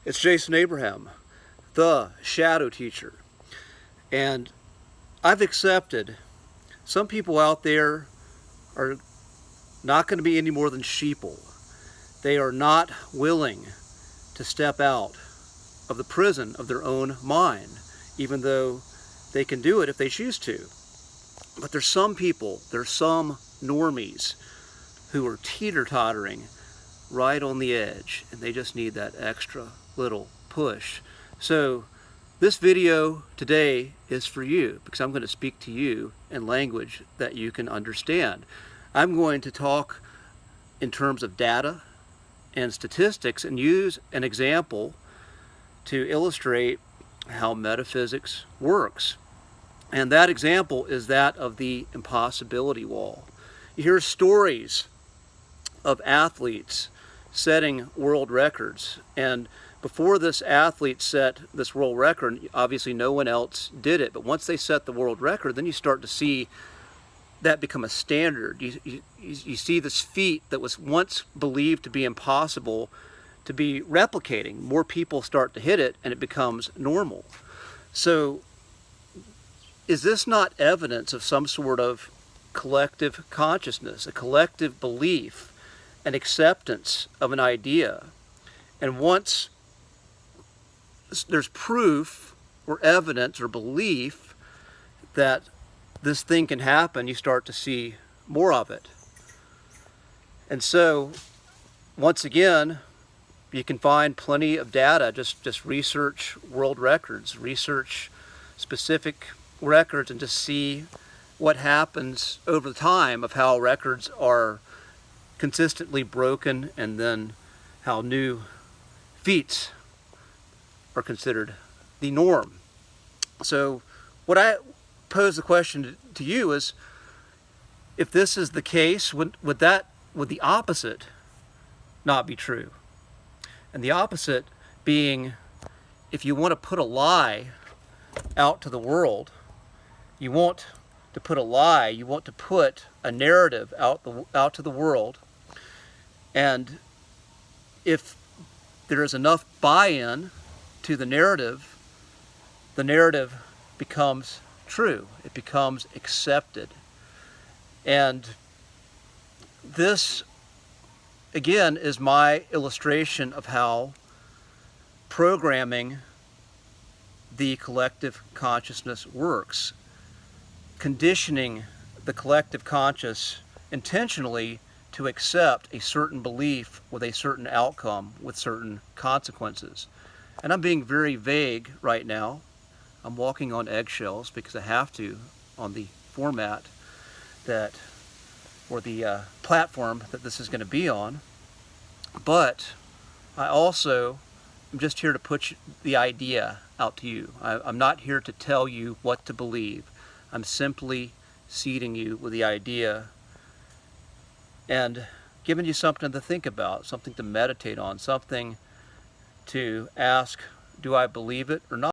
It's Jason Abraham, the shadow teacher. And I've accepted some people out there are not going to be any more than sheeple. They are not willing to step out of the prison of their own mind, even though they can do it if they choose to. But there's some people, there's some normies who are teeter-tottering right on the edge, and they just need that extra little push. So this video today is for you, because I'm going to speak to you in language that you can understand. I'm going to talk in terms of data and statistics and use an example to illustrate how metaphysics works. And that example is that of the impossibility wall. You hear stories of athletes setting world records, and before this athlete set this world record, obviously no one else did it, but once they set the world record, then you start to see that become a standard. You see this feat that was once believed to be impossible to be replicating. More people start to hit it and it becomes normal. So is this not evidence of some sort of collective consciousness, a collective belief, an acceptance of an idea? And once there's proof or evidence or belief that this thing can happen, you start to see more of it. And so, once again, you can find plenty of data. Just research world records, research specific records, and just see what happens over the time of how records are consistently broken, and then how new feats are considered the norm. So what I pose the question to you is, if this is the case, would the opposite not be true? And the opposite being, if you want to put a lie out to the world, you want to put a narrative out to the world, and if there is enough buy-in to the narrative becomes true. It becomes accepted. And this, again, is my illustration of how programming the collective consciousness works. Conditioning the collective conscious intentionally to accept a certain belief with a certain outcome, with certain consequences. And I'm being very vague right now. I'm walking on eggshells because I have to on the format or the platform that this is going to be on. But I also am just here to put the idea out to you. I'm not here to tell you what to believe. I'm simply seeding you with the idea and giving you something to think about, something to meditate on, something to ask, do I believe it or not?